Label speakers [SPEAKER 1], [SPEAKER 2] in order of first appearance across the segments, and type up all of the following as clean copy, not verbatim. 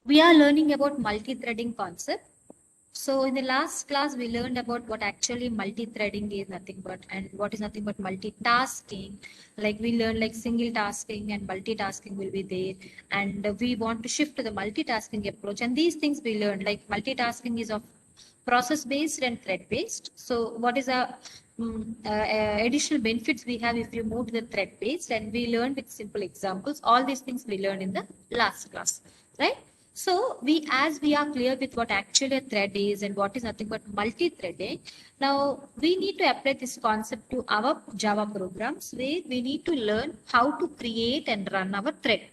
[SPEAKER 1] We are learning about multi-threading concept. So in the last class, we learned about what actually multi-threading is nothing but, and what is nothing but multitasking. Like we learned like single tasking and multitasking will be there. And we want to shift to the multitasking approach. And these things we learned, like multitasking is of process-based and thread-based. So what is the additional benefits we have if you move to the thread-based? And we learned with simple examples. All these things we learned in the last class, right? So as we are clear with what actually a thread is and what is nothing but multi-threading, now we need to apply this concept to our Java programs where we need to learn how to create and run our thread.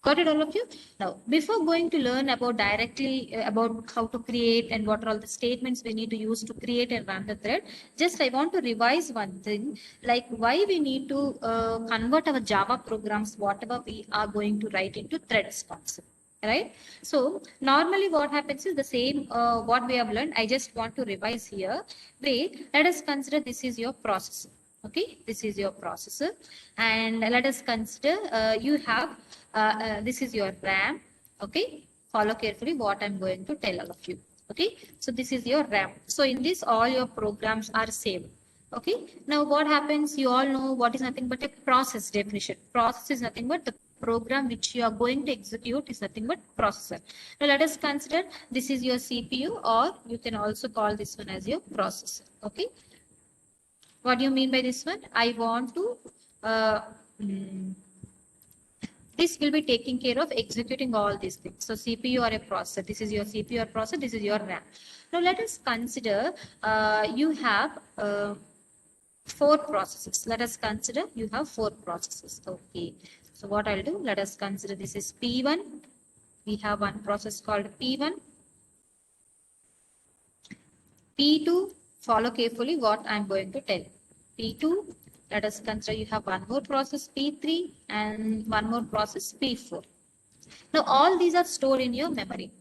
[SPEAKER 1] Got it, all of you? Now, before going to learn about directly about how to create and what are all the statements we need to use to create and run the thread, just I want to revise one thing, like why we need to convert our Java programs, whatever we are going to write into threads concept. Right. So normally what happens is the same what we have learned. I just want to revise here. Wait, let us consider this is your processor. Okay, this is your processor, and let us consider you have this is your RAM. Okay, follow carefully what I'm going to tell all of you. Okay, so this is your RAM. So in this, all your programs are saved. Okay, now what happens? You all know what is nothing but a process definition. Process is nothing but the program which you are going to execute is nothing but processor. Now let us consider this is your CPU, or you can also call this one as your processor. Okay, what do you mean by this one? I want to uh, mm, this will be taking care of executing all these things. So CPU or a processor, this is your CPU or processor, this is your RAM. Now let us consider you have 4 processes. Let us consider you have 4 processes. Okay. So what I'll do, let us consider this is P1. We have one process called P1. P2, follow carefully what I'm going to tell. P2, let us consider you have one more process P3 and one more process P4. Now all these are stored in your memory,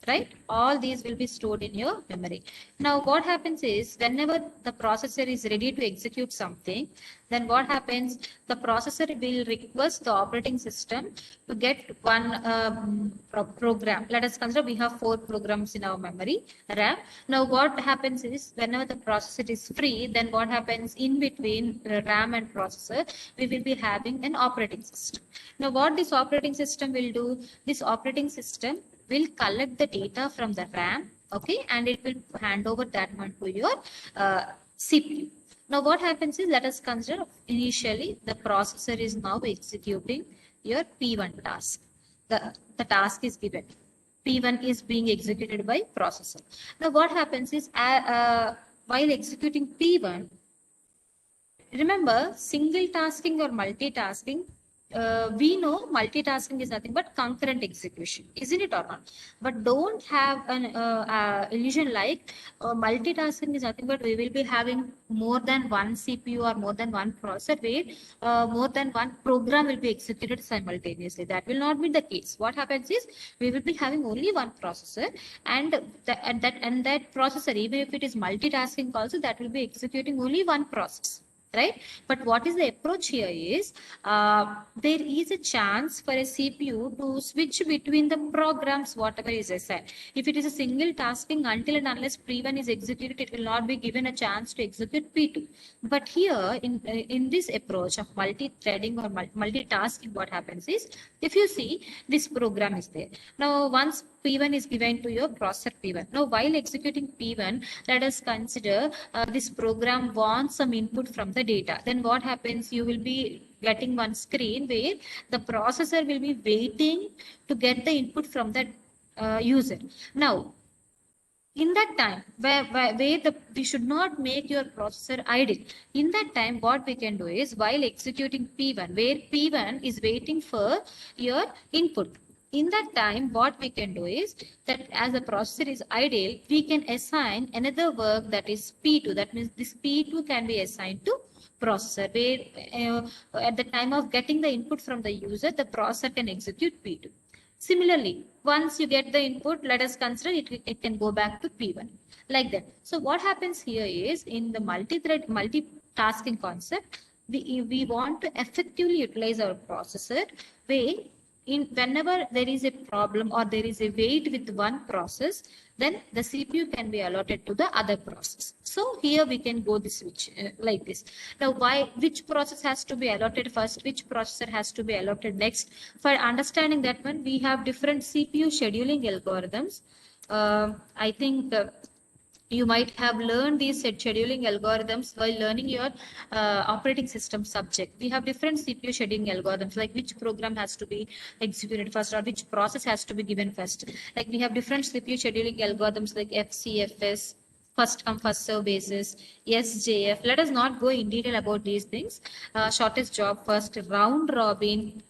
[SPEAKER 1] right? All these will be stored in your memory. Now what happens is whenever the processor is ready to execute something, then what happens? The processor will request the operating system to get one program. Let us consider we have 4 programs in our memory RAM. Now what happens is whenever the processor is free, then what happens in between RAM and processor, we will be having an operating system. Now what this operating system will do? This operating system will collect the data from the RAM, okay, and it will hand over that one to your CPU. Now what happens is, let us consider initially the processor is now executing your P1 task. The task is given. P1 is being executed by processor. Now what happens is while executing P1, remember single tasking or multitasking, we know multitasking is nothing but concurrent execution, isn't it or not? But don't have an illusion like multitasking is nothing but we will be having more than one CPU or more than one processor where more than one program will be executed simultaneously. That will not be the case. What happens is we will be having only one processor, and that processor, even if it is multitasking also, that will be executing only one process, right? But what is the approach here is there is a chance for a CPU to switch between the programs whatever is assigned. If it is a single tasking, until and unless P1 is executed, it will not be given a chance to execute P2. But here in this approach of multi-threading or multitasking, what happens is, if you see, this program is there. Now once P1 is given to your processor P1. Now while executing P1, let us consider this program wants some input from the data. Then what happens? You will be getting one screen where the processor will be waiting to get the input from the user. Now, in that time where we should not make your processor idle. In that time, what we can do is while executing P1, where P1 is waiting for your input. In that time, what we can do is that as the processor is idle, we can assign another work that is P2. That means this P2 can be assigned to processor where at the time of getting the input from the user, the processor can execute P2. Similarly, once you get the input, let us consider it can go back to P1 like that. So what happens here is in the multi-thread, multitasking concept, we want to effectively utilize our processor where whenever there is a problem or there is a wait with one process, then the CPU can be allotted to the other process. So here we can go this switch like this. Now, which process has to be allotted first, which processor has to be allotted next? For understanding that one, we have different CPU scheduling algorithms. I think you might have learned these scheduling algorithms while learning your operating system subject. We have different CPU scheduling algorithms, like which program has to be executed first or which process has to be given first. Like we have different CPU scheduling algorithms like FCFS, first come first serve basis, SJF. Let us not go in detail about these things. Shortest job first, round robin.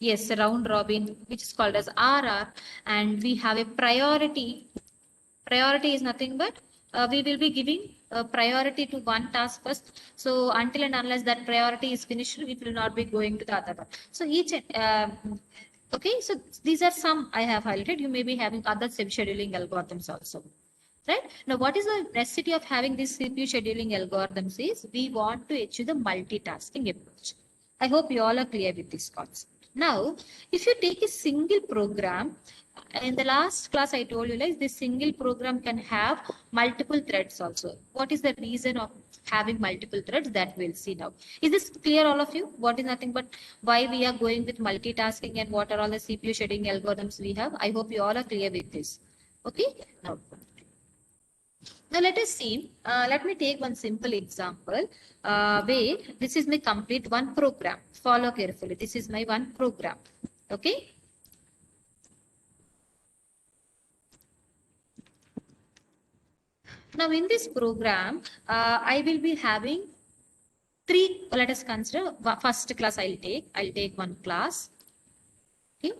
[SPEAKER 1] Yes, round robin, which is called as RR, and we have a priority. Priority is nothing but we will be giving priority to one task first. So until and unless that priority is finished, it will not be going to the other one. So okay, so these are some I have highlighted. You may be having other scheduling algorithms also. Right? Now, what is the necessity of having these CPU scheduling algorithms is we want to achieve the multitasking approach. I hope you all are clear with this concept. Now, if you take a single program, in the last class I told you like this single program can have multiple threads also. What is the reason of having multiple threads? That we'll see now. Is this clear all of you? What is nothing but why we are going with multitasking and what are all the CPU scheduling algorithms we have? I hope you all are clear with this. Okay. Now let us see, let me take one simple example where this is my complete one program. Follow carefully. This is my one program. Okay. Now in this program, I will be having three, let us consider first class I'll take one class. Okay.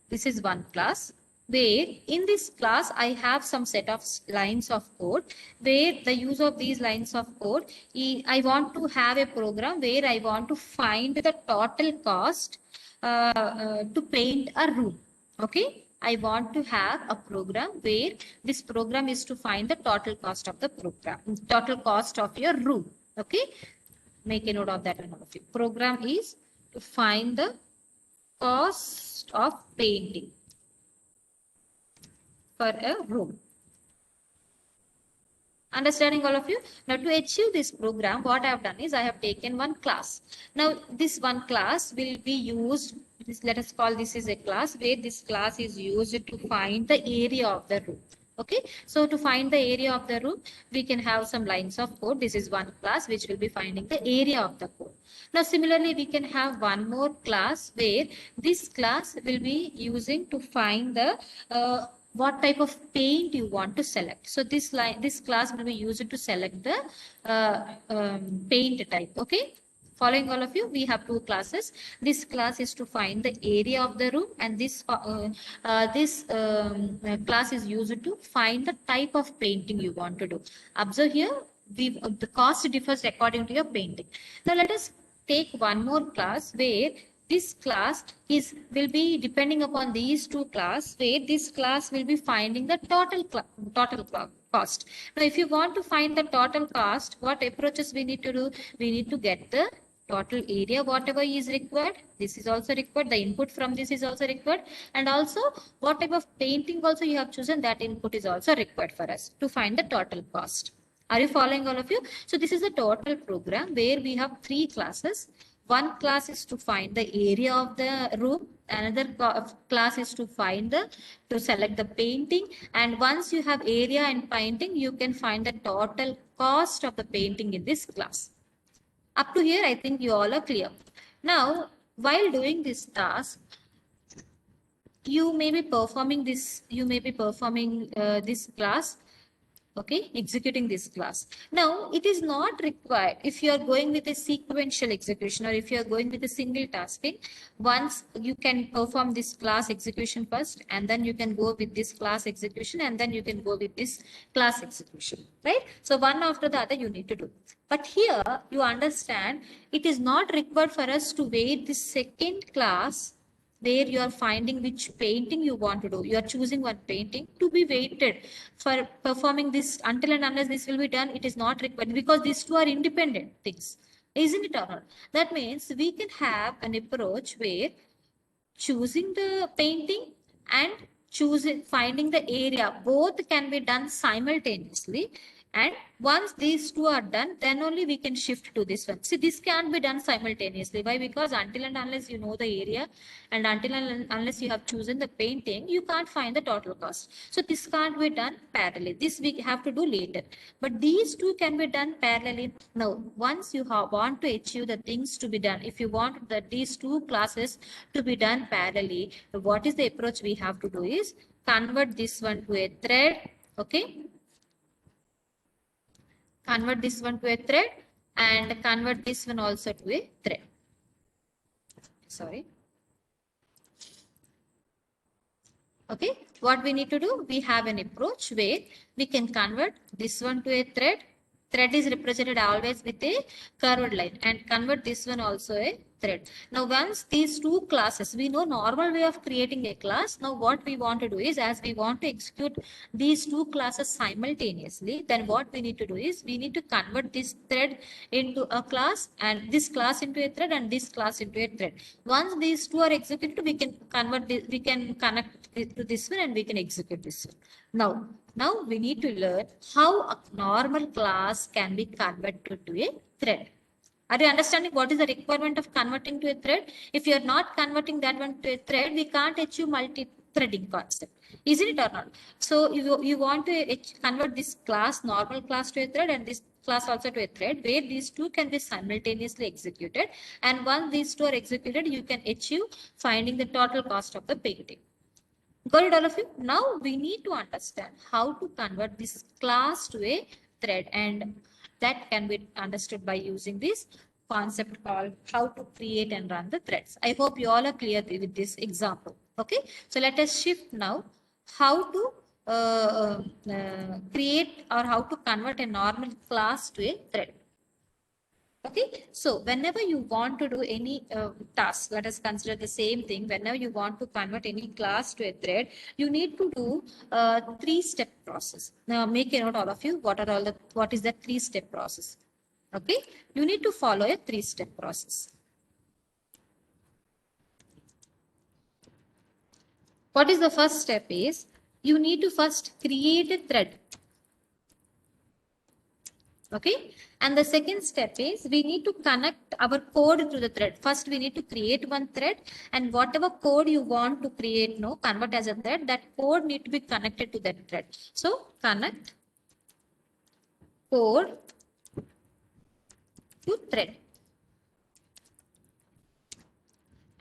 [SPEAKER 1] This is one class where in this class I have some set of lines of code where the use of these lines of code, I want to have a program where I want to find the total cost to paint a room. Okay. I want to have a program where this program is to find the total cost of the program, total cost of your room. Okay. Make a note of that. Program is to find the cost of painting for a room. Understanding all of you? Now to achieve this program, what I have done is I have taken one class. Now this one class will be used, let us call this is a class where this class is used to find the area of the room. Okay, so to find the area of the room, we can have some lines of code. This is one class which will be finding the area of the code. Now similarly, we can have one more class where this class will be using to find the what type of paint you want to select. So this class will be used to select the paint type. Okay. Following all of you, we have two classes. This class is to find the area of the room, and this class is used to find the type of painting you want to do. Observe here, the cost differs according to your painting. Now let us take one more class where this class will be depending upon these two classes, where this class will be finding the total cost. Now, if you want to find the total cost, what approaches we need to do? We need to get the total area, whatever is required. This is also required. The input from this is also required. And also what type of painting also you have chosen, that input is also required for us to find the total cost. Are you following all of you? So this is a total program where we have three classes. One class is to find the area of the room. Another class is to select the painting. And once you have area and painting, you can find the total cost of the painting in this class. Up to here, I think you all are clear. Now, while doing this task, you may be performing this class. Okay, executing this class. Now, it is not required if you are going with a sequential execution or if you are going with a single tasking. Once you can perform this class execution first, and then you can go with this class execution, and then you can go with this class execution, right? So one after the other you need to do. But here you understand it is not required for us to wait this second class where you are finding which painting you want to do. You are choosing one painting to be weighted for performing this. Until and unless this will be done, it is not required, because these two are independent things. Isn't it or not? That means we can have an approach where choosing the painting and finding the area. Both can be done simultaneously. And once these two are done, then only we can shift to this one. See, this can't be done simultaneously. Why? Because until and unless you know the area, and until and unless you have chosen the painting, you can't find the total cost. So this can't be done parallelly. This we have to do later. But these two can be done parallelly. Now, once you want to achieve the things to be done, if you want that these two classes to be done parallelly, what is the approach we have to do is convert this one to a thread. Okay. Convert this one to a thread and convert this one also to a thread. Sorry. Okay, what we need to do, we have an approach where we can convert this one to a thread. Thread is represented always with a curved line, and convert this one also a thread. Now, once these two classes, we know normal way of creating a class. Now, what we want to do is, as we want to execute these two classes simultaneously, then what we need to do is, we need to convert this thread into a class, and this class into a thread, and this class into a thread. Once these two are executed, we can convert this, we can connect it to this one, and we can execute this one. Now we need to learn how a normal class can be converted to a thread. Are you understanding what is the requirement of converting to a thread? If you are not converting that one to a thread, we can't achieve multi-threading concept. Isn't it or not? So you want to convert this class, normal class, to a thread, and this class also to a thread, where these two can be simultaneously executed. And once these two are executed, you can achieve finding the total cost of the painting. Got it, all of you? Now we need to understand how to convert this class to a thread, and that can be understood by using this concept called how to create and run the threads. I hope you all are clear with this example. Okay, so let us shift now how to create or how to convert a normal class to a thread. Okay, so whenever you want to do any task, let us consider the same thing. Whenever you want to convert any class to a thread, you need to do a three-step process. Now, make a note, all of you. What is the three-step process? Okay, you need to follow a three-step process. What is the first step is, you need to first create a thread. Okay, and the second step is, we need to connect our code to the thread. First, we need to create one thread, and whatever code you want to create, convert as a thread, that code need to be connected to that thread. So connect code to thread.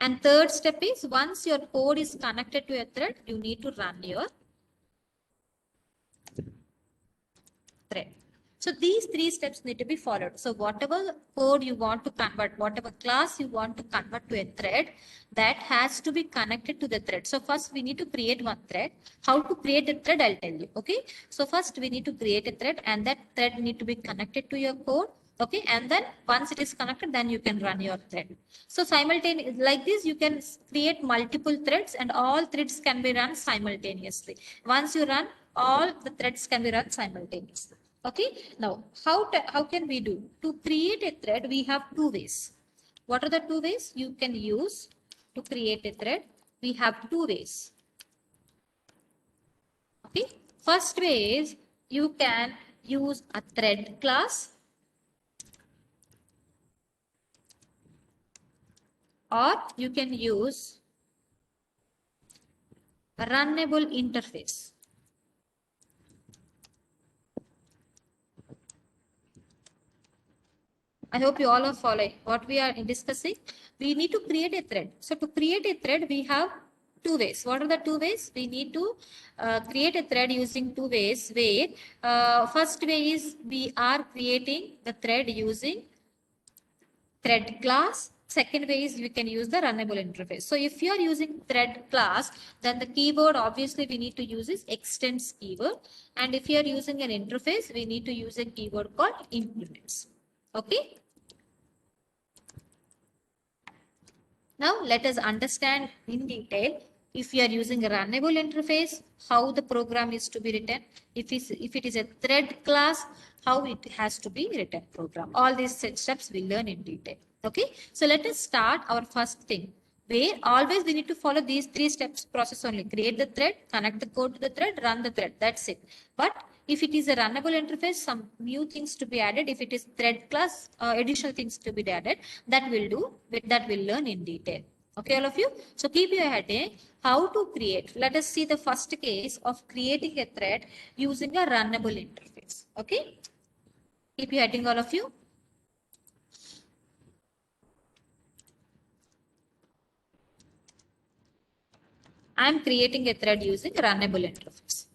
[SPEAKER 1] And third step is, once your code is connected to a thread, you need to run your thread. So these three steps need to be followed. So whatever code you want to convert, whatever class you want to convert to a thread, that has to be connected to the thread. So first we need to create one thread. How to create a thread, I'll tell you. Okay. So first we need to create a thread, and that thread need to be connected to your code. Okay, and then once it is connected, then you can run your thread. So simultaneously, like this, you can create multiple threads, and all threads can be run simultaneously. Once you run, all the threads can be run simultaneously. Okay, now how can we do? To create a thread, we have two ways. What are the two ways you can use to create a thread? We have two ways. Okay, first way is, you can use a thread class, or you can use a runnable interface. I hope you all are following what we are discussing. We need to create a thread. So to create a thread, we have two ways. What are the two ways? We need to create a thread using two ways. Where first way is, we are creating the thread using thread class. Second way is, we can use the runnable interface. So if you are using thread class, then the keyword obviously we need to use is extends keyword. And if you are using an interface, we need to use a keyword called implements. Okay. Now let us understand in detail, if you are using a runnable interface, how the program is to be written. If it is a thread class, how it has to be written program. All these steps we learn in detail. Okay. So let us start our first thing. where always we need to follow these three steps process only. Create the thread, connect the code to the thread, run the thread. That's it. But if it is a runnable interface, some new things to be added. If it is thread class, additional things to be added, that will do. That will learn in detail. Okay, all of you. So keep your head in. How to create? Let us see the first case of creating a thread using a runnable interface. Okay. Keep your heading, all of you. I am creating a thread using runnable interface.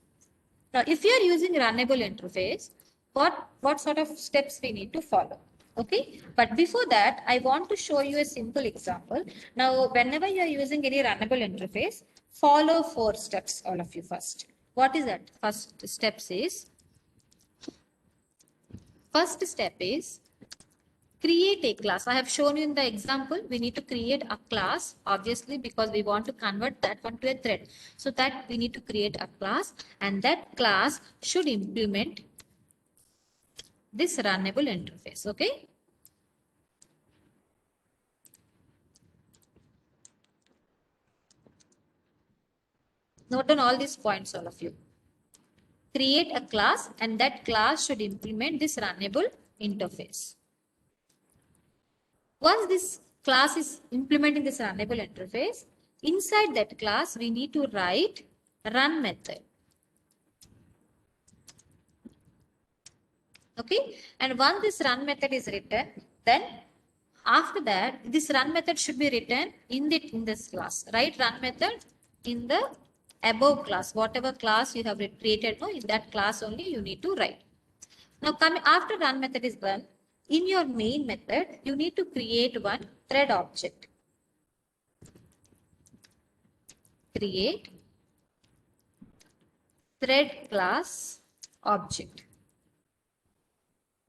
[SPEAKER 1] Now, if you are using runnable interface, what sort of steps we need to follow? Okay, but before that, I want to show you a simple example. Now, whenever you are using any runnable interface, follow 4 steps, all of you first. What is that? First step is create a class. I have shown you in the example, we need to create a class, obviously, because we want to convert that one to a thread. So that we need to create a class, and that class should implement this runnable interface. Okay. Note down all these points, all of you. Create a class, and that class should implement this runnable interface. Once this class is implementing this runnable interface, inside that class, we need to write run method. Okay. And once this run method is written, then after that, this run method should be written in this class. Write run method in the above class. Whatever class you have created, no, in that class only you need to write. Now, coming after run method is done, in your main method, you need to create one thread object. Create thread class object.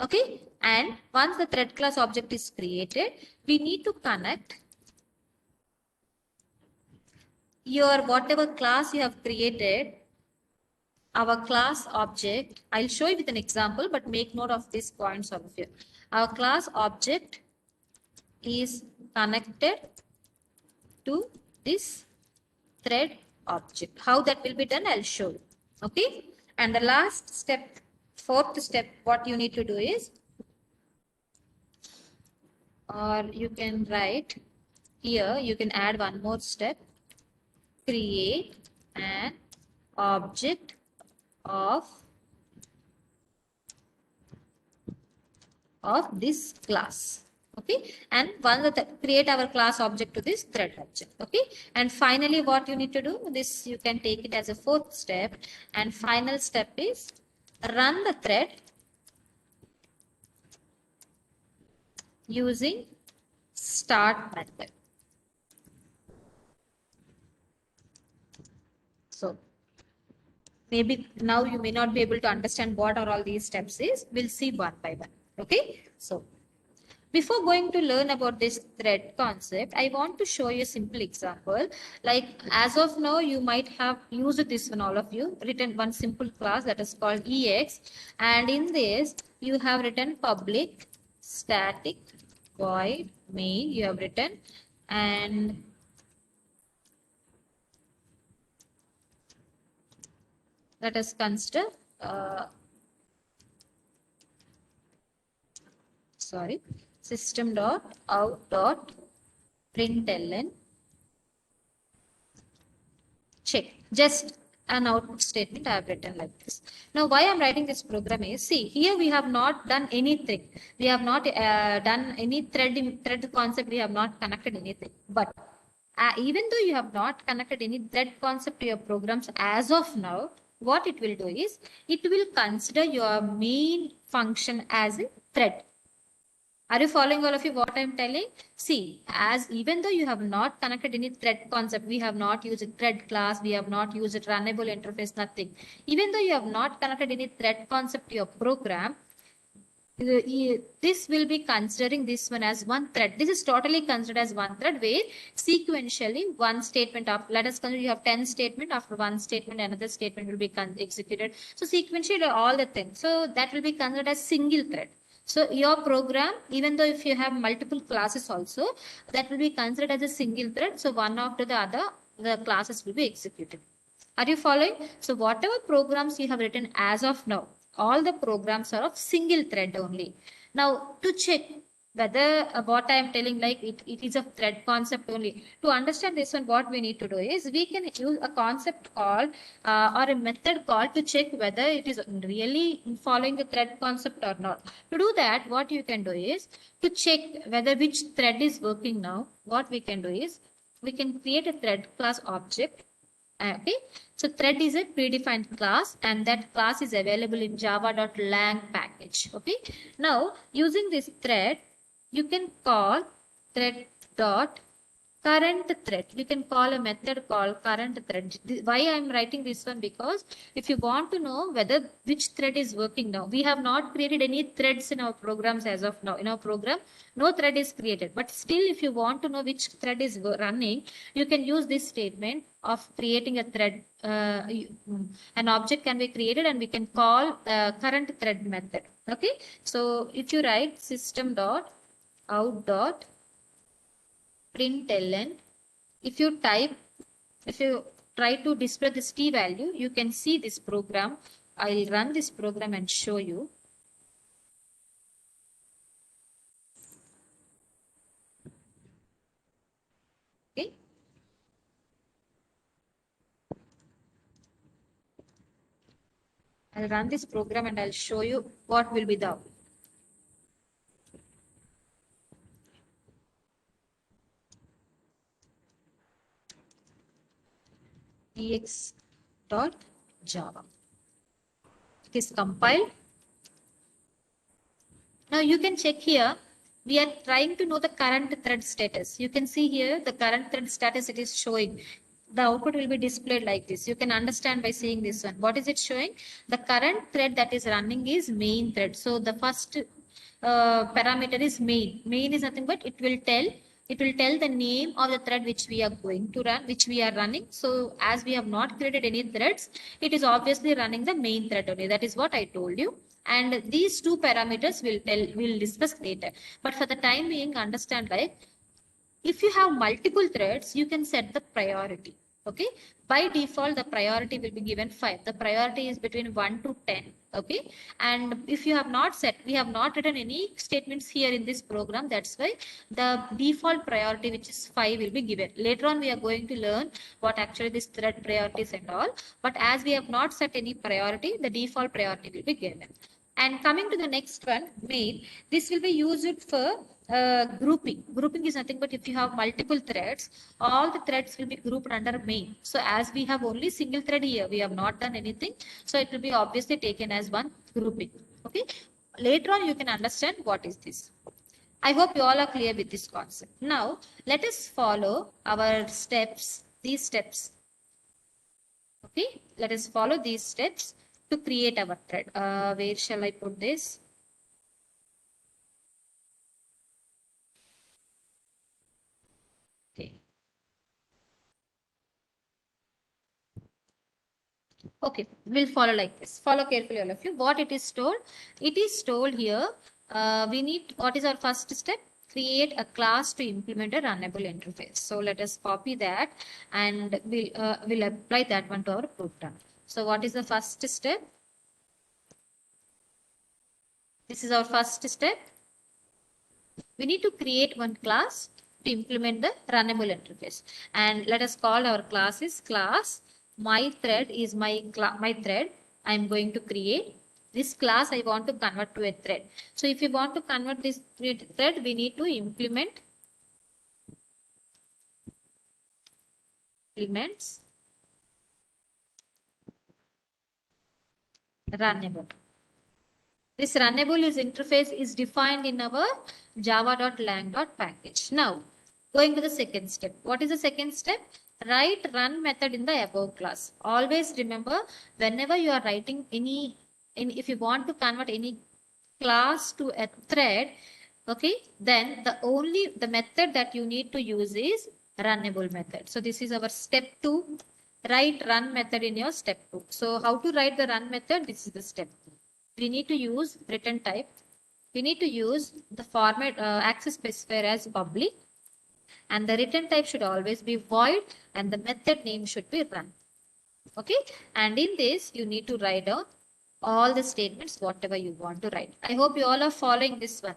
[SPEAKER 1] Okay. And once the thread class object is created, we need to connect your whatever class you have created, our class object. I'll show you with an example, but make note of these points over here. Our class object is connected to this thread object. How that will be done, I'll show you. Okay. And the last step, fourth step, what you need to do is, or you can write here, you can add one more step. Create an object of this class. Okay. And once create our class object to this thread object. Okay. And finally, what you need to do, this you can take it as a fourth step. And final step is run the thread using start method. So maybe now you may not be able to understand what are all these steps is. We'll see one by one. Okay. So before going to learn about this thread concept, I want to show you a simple example. Like as of now, you might have used this one, all of you, written one simple class that is called EX. And in this, you have written public static void main, you have written, and let us consider, system dot out dot println check. Just an output statement I have written like this. Now, why I'm writing this program is, see, here we have not done anything. We have not done any thread concept. We have not connected anything. But even though you have not connected any thread concept to your programs as of now, what it will do is, it will consider your main function as a thread. Are you following, all of you, what I'm telling? See, as even though you have not connected any thread concept, we have not used a thread class, we have not used a runnable interface, nothing. Even though you have not connected any thread concept to your program, this will be considering this one as one thread. This is totally considered as one thread, where sequentially one statement of, let us consider you have 10 statement, after one statement another statement will be executed. So sequentially all the things. So that will be considered as single thread. So your program, even though if you have multiple classes also, that will be considered as a single thread. So one after the other, the classes will be executed. Are you following? So whatever programs you have written as of now, all the programs are of single thread only. Now to check whether what I am telling, like it is a thread concept only. To understand this one, what we need to do is we can use a concept called or a method called to check whether it is really following the thread concept or not. To do that, what you can do is to check whether which thread is working now. What we can do is we can create a thread class object. Okay, so thread is a predefined class and that class is available in java.lang package. Okay, now using this thread, you can call thread dot current thread. We can call a method called current thread. Why I am writing this one? Because if you want to know whether which thread is working now, we have not created any threads in our programs as of now. In our program, no thread is created. But still, if you want to know which thread is running, you can use this statement of creating a thread. An object can be created and we can call current thread method. Okay. So if you write system dot out dot println, if you try to display this t value, you can see this program. I'll run this program and show you. Okay. I'll run this program and I'll show you what will be the output. tx.java. It is compiled. Now you can check here. We are trying to know the current thread status. You can see here the current thread status it is showing. The output will be displayed like this. You can understand by seeing this one. What is it showing? The current thread that is running is main thread. So the first parameter is main. Main is nothing but it will tell the name of the thread which we are going to run, which we are running. So as we have not created any threads, it is obviously running the main thread only. That is what I told you. And these two parameters we'll discuss later. But for the time being, understand like if you have multiple threads, you can set the priority. Okay. By default, the priority will be given 5. The priority is between 1 to 10. Okay. And if you have not set, we have not written any statements here in this program. That's why the default priority, which is 5, will be given. Later on, we are going to learn what actually this thread priorities and all. But as we have not set any priority, the default priority will be given. And coming to the next one, main, this will be used for grouping. Grouping is nothing but if you have multiple threads, all the threads will be grouped under main. So as we have only single thread here, we have not done anything. So it will be obviously taken as one grouping. Okay. Later on, you can understand what is this. I hope you all are clear with this concept. Now, let us follow our steps, these steps. Okay. Let us follow these steps to create our thread. Where shall I put this? Okay. Okay, we'll follow like this. Follow carefully, all of you. What it is told? It is told here, we need, what is our first step? Create a class to implement a runnable interface. So let us copy that and we'll apply that one to our program. So what is the first step? This is our first step. We need to create one class to implement the runnable interface. And let us call our class is class. My thread is my thread. I'm going to create this class. I want to convert to a thread. So if you want to convert this thread, we need to implement implements runnable. This runnable is interface is defined in our java.lang.package. Now, going to the second step. What is the second step? Write run method in the above class. Always remember, whenever you are writing if you want to convert any class to a thread, okay, then the method that you need to use is runnable method. So this is our step 2. Write run method in your step 2. So how to write the run method? This is the step 2. We need to use return type we need to use the format access specifier as public, and the return type should always be void, and the method name should be run. Okay, and in this you need to write down all the statements whatever you want to write. I hope you all are following this one.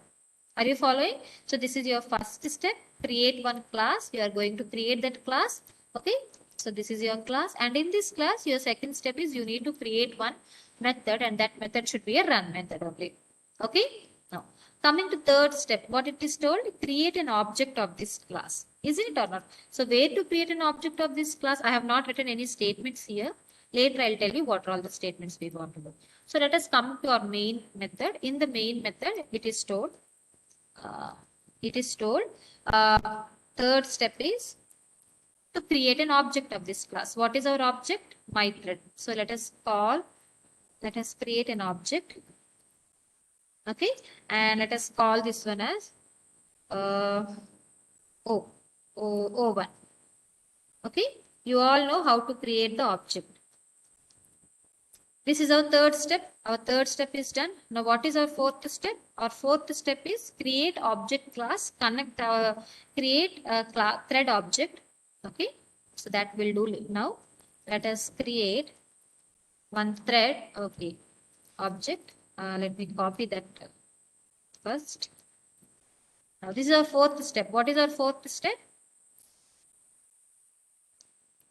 [SPEAKER 1] Are you following? So this is your first step. Create one class. You are going to create that class. Okay, so this is your class, and in this class your second step is you need to create one method, and that method should be a run method only. Okay, now coming to third step, what it is told, create an object of this class. Isn't it or not? So where to create an object of this class? I have not written any statements here. Later I'll tell you what are all the statements we want to do. So let us come to our main method. In the main method, it is told, uh, it is told, uh, third step is to create an object of this class. What is our object? My thread. So let us create an object. Okay, and let us call this one as O1. Okay, you all know how to create the object. This is our third step. Our third step is done. Now what is our fourth step? Our fourth step is create object class, create a thread object. Okay, so that we'll do now. Let us create one thread. Okay, object. Let me copy that first. Now this is our fourth step. What is our fourth step?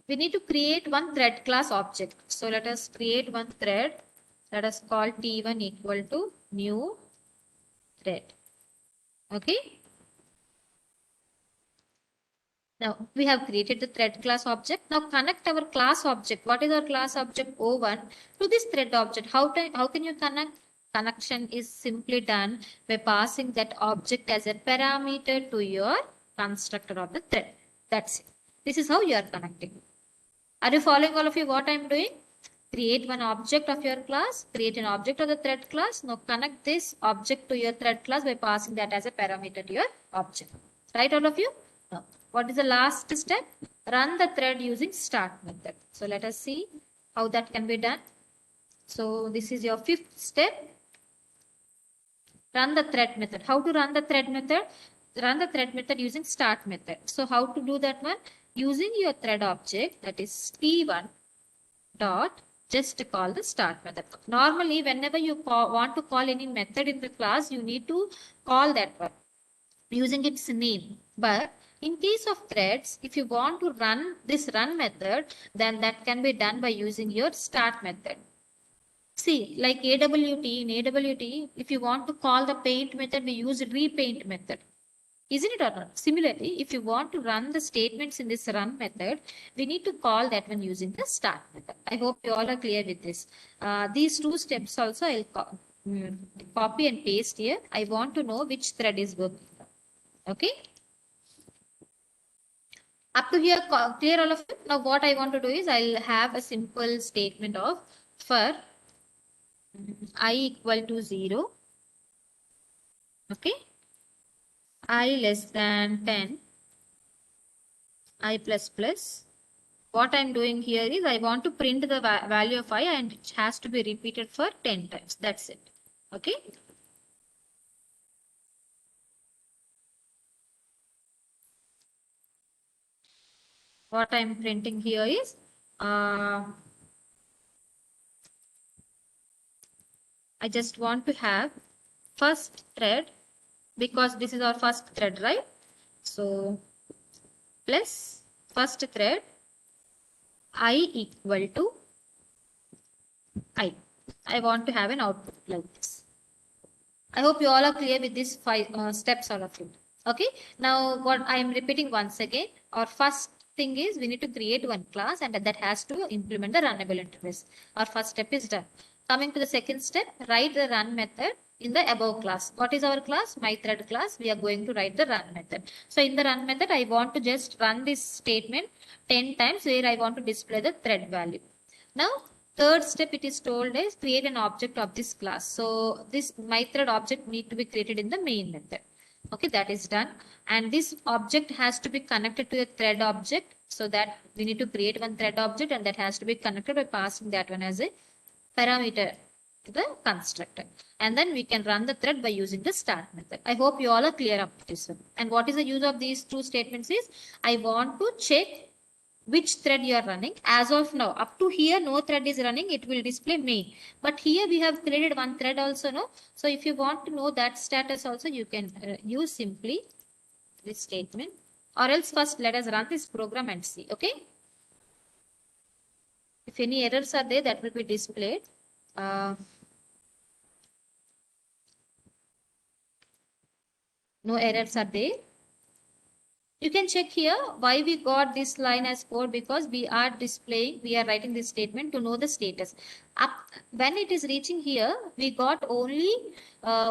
[SPEAKER 1] We need to create one thread class object. So let us create one thread. Let us call T1 equal to new thread. Okay. Now we have created the thread class object. Now connect our class object. What is our class object O1 to this thread object? How can you connect? Connection is simply done by passing that object as a parameter to your constructor of the thread. That's it. This is how you are connecting. Are you following all of you what I am doing? Create one object of your class, create an object of the thread class. Now connect this object to your thread class by passing that as a parameter to your object. Right, all of you? Now, what is the last step? Run the thread using start method. So let us see how that can be done. So this is your fifth step. Run the thread method. How to run the thread method? Run the thread method using start method. So how to do that one? Using your thread object, that is T1 dot, just call the start method. Normally, whenever you want to call any method in the class, you need to call that one using its name. But in case of threads, if you want to run this run method, then that can be done by using your start method. See, like AWT, in AWT, if you want to call the paint method, we use repaint method. Isn't it or not? Similarly, if you want to run the statements in this run method, we need to call that one using the start method. I hope you all are clear with this. These two steps also I'll copy and paste here. I want to know which thread is working. Okay. Up to here, clear all of it. Now what I want to do is I'll have a simple statement of for I equal to 0. Okay. I less than 10, I plus plus. What I'm doing here is I want to print the value of I, and it has to be repeated for 10 times. That's it. Okay. What I'm printing here is I just want to have first thread, because this is our first thread, right? So plus first thread I equal to I. I want to have an output like this. I hope you all are clear with these 5 steps, all of you. Okay. Now what I am repeating once again, our first thing is we need to create one class, and that has to implement the runnable interface. Our first step is done. Coming to the second step, write the run method in the above class. What is our class? My thread class. We are going to write the run method. So in the run method, I want to just run this statement 10 times where I want to display the thread value. Now, third step, it is told is create an object of this class. So this my thread object need to be created in the main method. Okay, that is done. And this object has to be connected to a thread object, so that we need to create one thread object, and that has to be connected by passing that one as a parameter the constructor. And then we can run the thread by using the start method. I hope you all are clear up with this one. And what is the use of these two statements is, I want to check which thread you are running. As of now, up to here, no thread is running. It will display main. But here we have created one thread also, no? So if you want to know that status also, you can use simply this statement. Or else first let us run this program and see. Okay. If any errors are there, that will be displayed. No errors are there. You can check here why we got this line as code, because we are writing this statement to know the status. When it is reaching here, we got only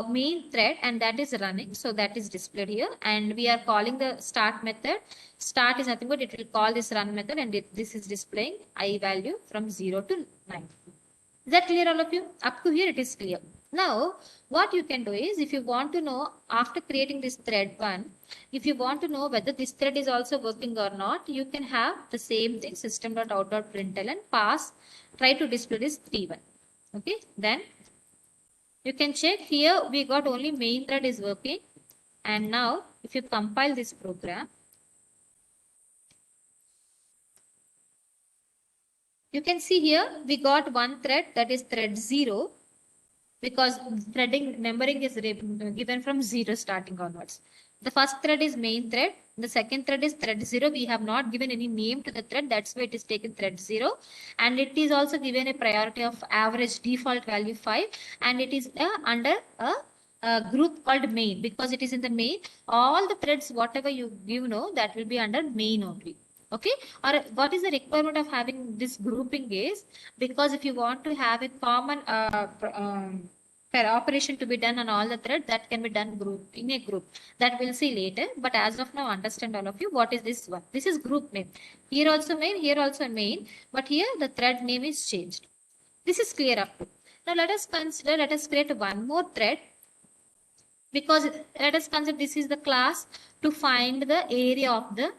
[SPEAKER 1] main thread and that is running. So that is displayed here, and we are calling the start method. Start is nothing but it will call this run method, and this is displaying I value from 0 to 9. Is that clear, all of you? Up to here it is clear. Now, what you can do is, if you want to know after creating this thread 1, if you want to know whether this thread is also working or not, you can have the same thing, system.out.println pass, try to display this 3.1. Okay, then you can check here we got only main thread is working. And now if you compile this program, you can see here we got one thread, that is thread 0, because threading numbering is given from 0 starting onwards. The first thread is main thread. The second thread is thread 0. We have not given any name to the thread. That's why it is taken thread 0. And it is also given a priority of average default value 5. And it is under a group called main, because it is in the main. All the threads, whatever you give, that will be under main only. Okay. Or what is the requirement of having this grouping is, because if you want to have a common operation to be done on all the threads, that can be done in a group, that we'll see later. But as of now, understand all of you what is this one. This is group name. Here also main, here also main, but here the thread name is changed. This is clear up to. Now let us create one more thread, because let us consider this is the class to find the area of the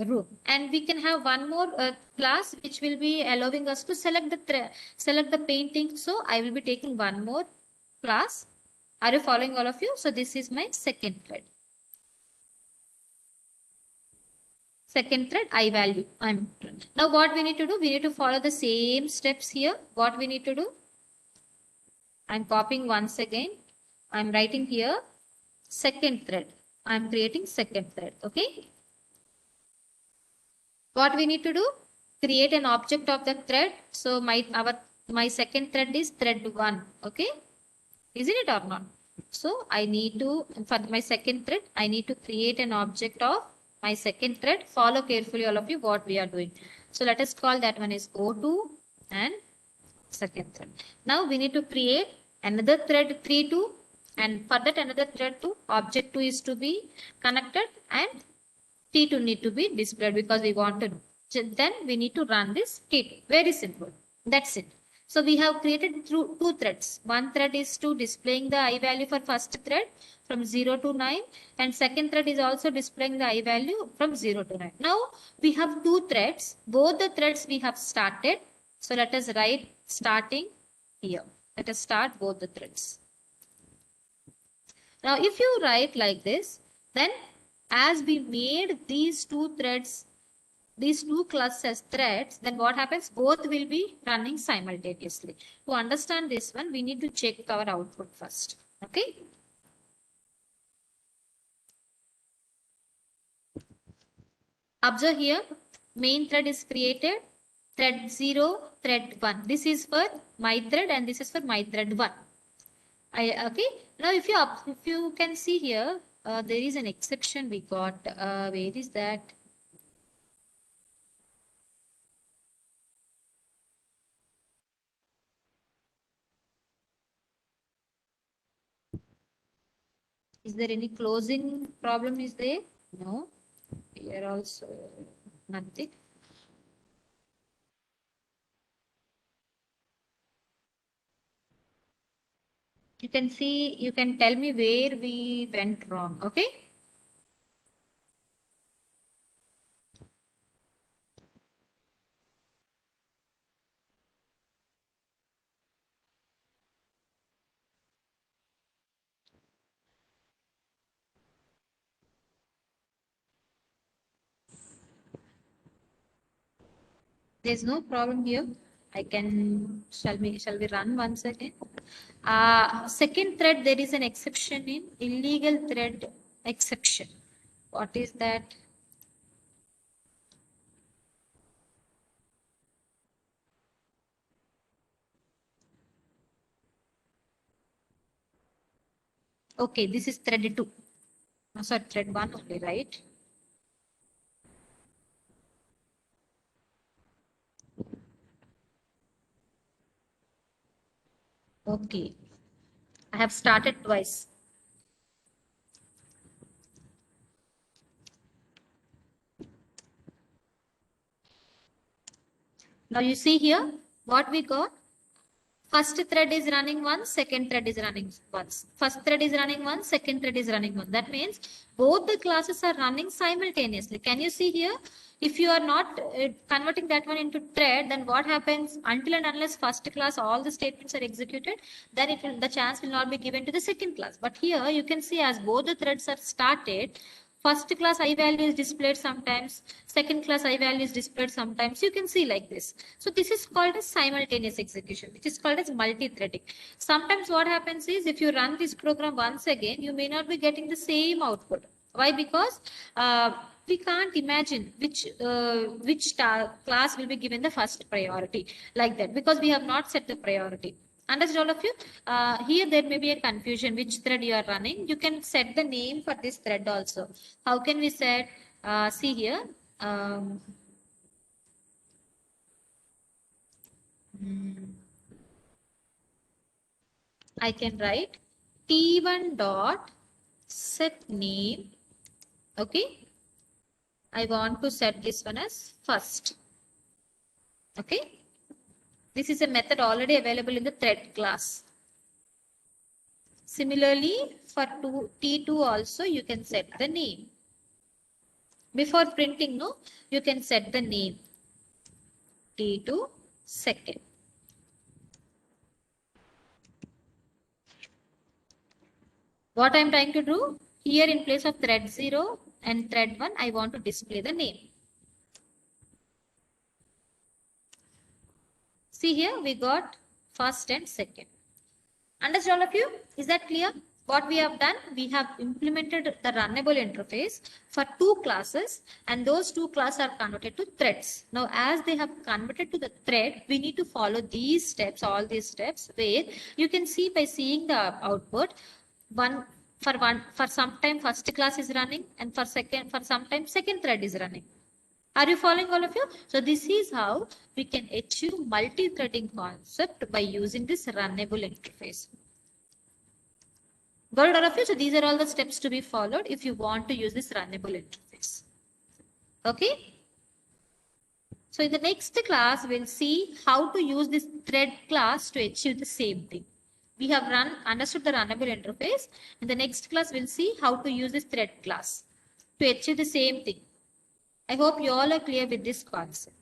[SPEAKER 1] room, and we can have one more class which will be allowing us to select the painting. So I will be taking one more class. Are you following, all of you? So this is my second thread. I value. Now what we need to do, we need to follow the same steps here. What we need to do, I'm copying once again. I'm writing here second thread. I'm creating second thread. Okay. What we need to do, create an object of the thread. So my second thread is thread 1. Okay, isn't it or not? So I need to, for my second thread, I need to create an object of my second thread. Follow carefully, all of you, what we are doing. So let us call that one is O2 and second thread. Now we need to create another thread 3.2, and for that another thread 2, object 2 is to be connected and T2 need to be displayed, because we want to know. Then we need to run this T2. Very simple. That's it. So we have created two threads. One thread is to displaying the I value for first thread from 0 to 9, and second thread is also displaying the I value from 0 to 9. Now we have two threads. Both the threads we have started. So let us write starting here. Let us start both the threads. Now if you write like this, then as we made these two threads, these two classes threads, then what happens? Both will be running simultaneously. To understand this one, we need to check our output first. Okay. Observe here, main thread is created, thread 0, thread 1. This is for my thread and this is for my thread 1. Okay. Now if you can see here, there is an exception we got. Where is that? Is there any closing problem is there? No. Here also nothing. You can see, you can tell me where we went wrong. Okay. There's no problem here. I can, shall we run once again? Second thread, there is an exception in illegal thread exception. What is that? Okay, this is thread 2. Sorry, thread 1 only, right? Okay, I have started twice. Now you see here what we got. First thread is running once, second thread is running once. First thread is running once, second thread is running once. That means both the classes are running simultaneously. Can you see here? If you are not converting that one into thread, then what happens? Until and unless first class all the statements are executed, then the chance will not be given to the second class. But here you can see as both the threads are started, first class I value is displayed sometimes, second class I value is displayed sometimes. You can see like this. So this is called as simultaneous execution, which is called as multi-threading. Sometimes what happens is if you run this program once again, you may not be getting the same output. Why? Because we can't imagine which class will be given the first priority like that, because we have not set the priority. Understood all of you? Here there may be a confusion which thread you are running. You can set the name for this thread also. How can we set? See here. Hmm, I can write T1 dot set name. Okay. I want to set this one as first. Okay. This is a method already available in the thread class. Similarly, for T2 also you can set the name. Before printing, no, you can set the name T2 second. What I'm trying to do here, in place of thread 0 and thread 1, I want to display the name. See here, we got first and second. Understood all of you? Is that clear? What we have done, we have implemented the runnable interface for two classes, and those two classes are converted to threads. Now, as they have converted to the thread, we need to follow these steps, all these steps, where you can see by seeing the output, for some time first class is running, and for some time second thread is running. Are you following all of you? So this is how we can achieve multi-threading concept by using this runnable interface. Got it all of you? So these are all the steps to be followed if you want to use this runnable interface. Okay. So in the next class, we'll see how to use this thread class to achieve the same thing. We have understood the runnable interface. In the next class, we'll see how to use this thread class to achieve the same thing. I hope you all are clear with this concept.